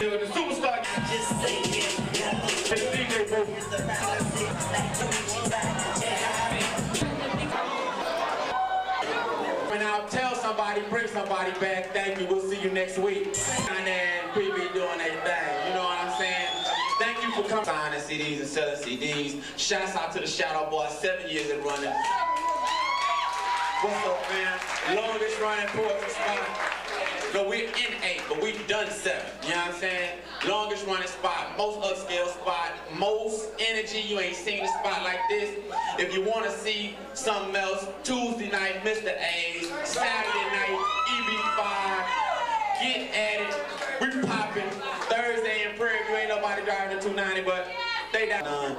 The superstar just say D.J. When I'll tell somebody, bring somebody back. Thank you. We'll see you next week. And then people be doing their thing. You know what I'm saying? Thank you for coming. Signing CDs and selling CDs. Shouts out to the Shadow Boy. 7 years in running. What's up, man? Longest running poetry spot. No, we're in 8, but we've done 7. You know what I'm saying? Longest running spot, most upscale spot, most energy. You ain't seen a spot like this. If you want to see something else, Tuesday night, Mr. A's, Saturday night, EB5, get at it. We popping. Thursday in Prairie View, ain't nobody driving the 290, but they down.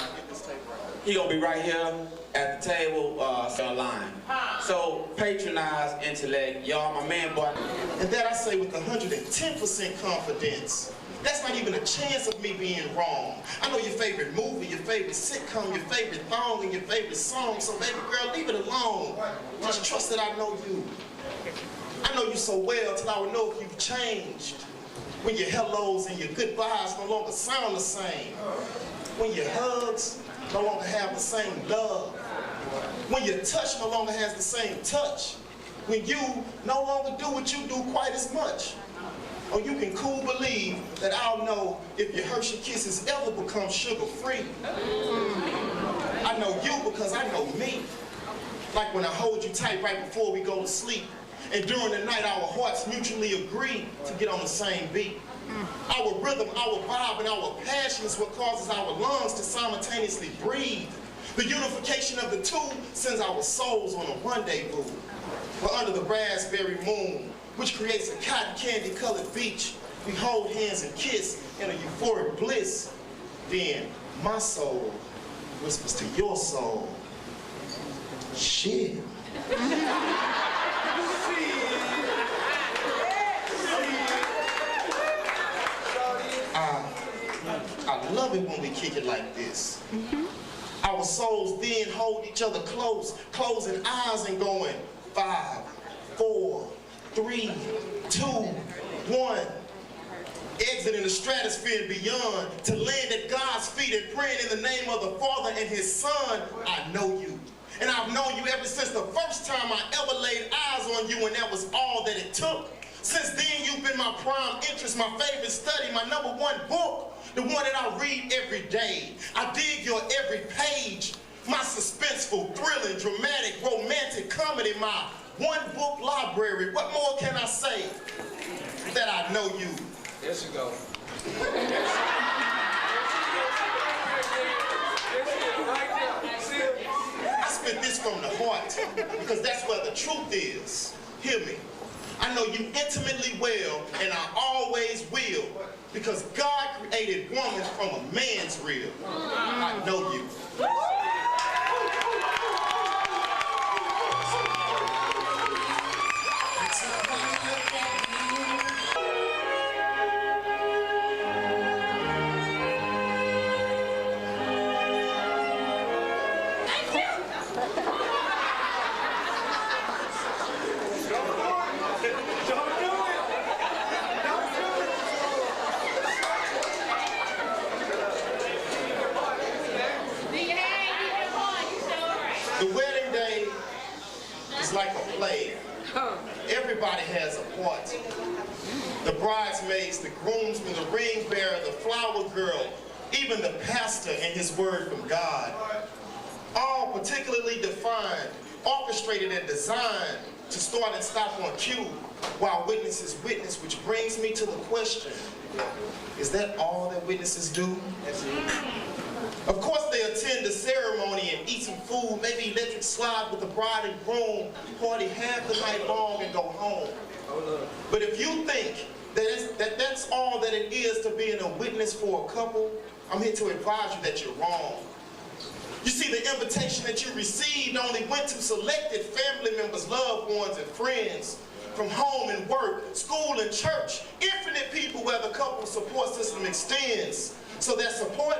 He gonna be right here at the table, line. So patronize intellect, y'all. My man, boy. And that I say with 110% confidence. That's not even a chance of me being wrong. I know your favorite movie, your favorite sitcom, your favorite thong, and your favorite song. So baby girl, leave it alone. Just trust that I know you. I know you so well till I would know if you've changed. When your hellos and your goodbyes no longer sound the same. When your hugs no longer have the same love. When your touch no longer has the same touch. When you no longer do what you do quite as much. Or you can cool believe that I'll know if your Hershey Kisses ever become sugar-free. I know you because I know me. Like when I hold you tight right before we go to sleep. And during the night, our hearts mutually agree to get on the same beat. Our rhythm, our vibe, and our passion is what causes our lungs to simultaneously breathe. The unification of the two sends our souls on a rendezvous. We're under the raspberry moon, which creates a cotton candy-colored beach. We hold hands and kiss in a euphoric bliss. Then my soul whispers to your soul, shit. I love it when we kick it like this. Our souls then hold each other close, closing eyes and going 5, 4, 3, 2, 1. Exiting the stratosphere and beyond to land at God's feet and praying in the name of the Father and His Son. I know you. And I've known you ever since the first time I ever laid eyes on you, and that was all that it took. Since then, you've been my prime interest, my favorite study, my #1 book, the one that I read every day. I dig your every page, my suspenseful, thrilling, dramatic, romantic comedy, my one-book library. What more can I say? That I know you. There she go. I spit this from the heart, because that's where the truth is. Hear me. I know you intimately well, and I always will, because God created woman from a man's rib. I know you. The wedding day is like a play. Everybody has a part. The bridesmaids, the groomsmen, the ring bearer, the flower girl, even the pastor and his word from God. All particularly defined, orchestrated and designed to start and stop on cue while witnesses witness, which brings me to the question, is that all that witnesses do? Of course they attend the ceremony and eat some food, maybe electric slide with the bride and groom, party half the night long and go home. But if you think that that's all that it is to being a witness for a couple, I'm here to advise you that you're wrong. You see, the invitation that you received only went to selected family members, loved ones, and friends. from home and work, school and church, infinite people where the couple support system extends. So that support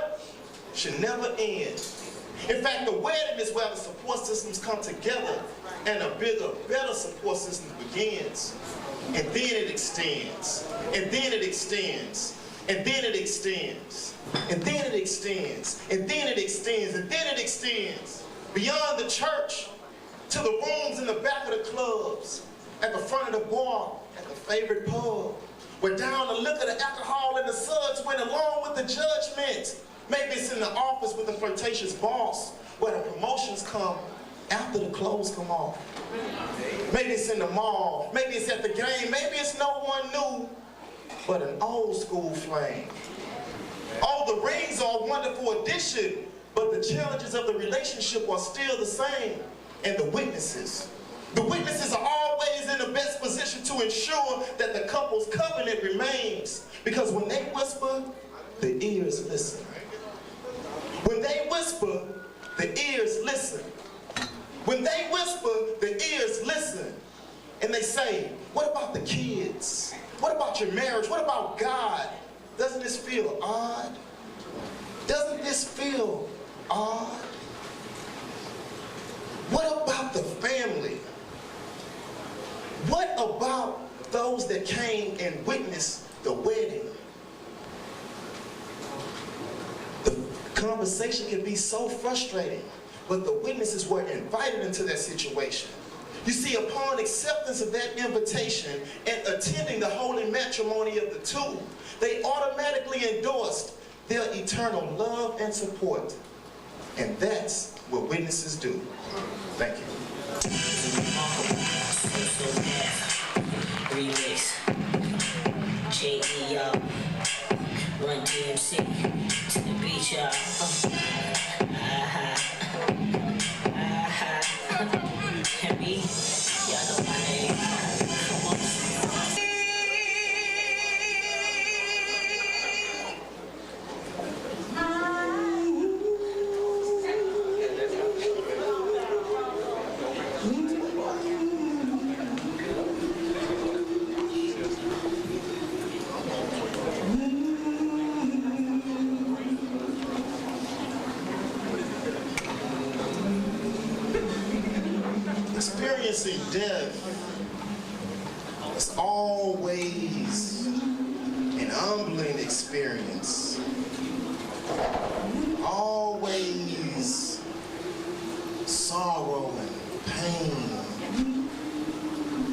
should never end. In fact, the wedding is where the support systems come together and a bigger, better support system begins. And then it extends, and then it extends, and then it extends, and then it extends, and then it extends, and then it extends. Beyond the church, to the rooms in the back of the clubs, at the front of the bar, at the favorite pub, where down the liquor, the alcohol, and the suds went along with the judgment. Maybe it's in the office with the flirtatious boss, where the promotions come after the clothes come off. Maybe it's in the mall, maybe it's at the game, maybe it's no one new, but an old school flame. Oh, the rings are a wonderful addition, but the challenges of the relationship are still the same. And the witnesses are always in the best position to ensure that the couple's covenant remains. Because when they whisper, the ears listen. When they whisper, the ears listen. When they whisper, the ears listen. And they say, what about the kids? What about your marriage? What about God? Doesn't this feel odd? Doesn't this feel odd? What about the family? What about those that came and witnessed the wedding? The conversation can be so frustrating, but the witnesses were invited into that situation. You see, upon acceptance of that invitation and attending the holy matrimony of the two, they automatically endorsed their eternal love and support. And that's what witnesses do. Thank you. Remix. J.E. y'all. Run DMC. To the beach, y'all. Heavy. Y'all know my name. Come on. Experiencing death is always an humbling experience. Always sorrow and pain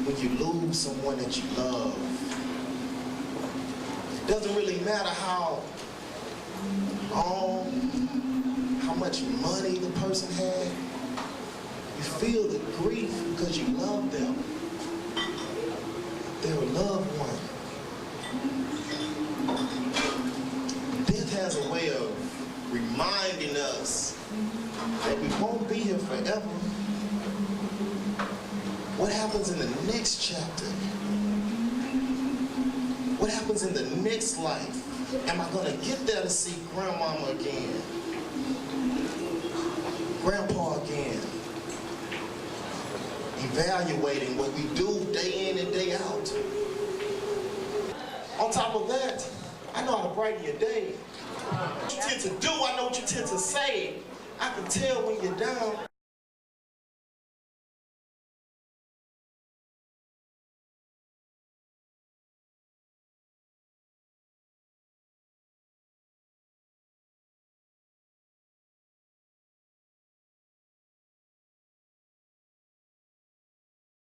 when you lose someone that you love. It doesn't really matter how long, how much money the person had. You feel the grief because you love them. They're a loved one. Death has a way of reminding us that we won't be here forever. What happens in the next chapter? What happens in the next life? Am I going to get there to see grandmama again? Grandpa again? Evaluating what we do day in and day out. On top of that, I know how to brighten your day. What you tend to do, I know what you tend to say. I can tell when you're down.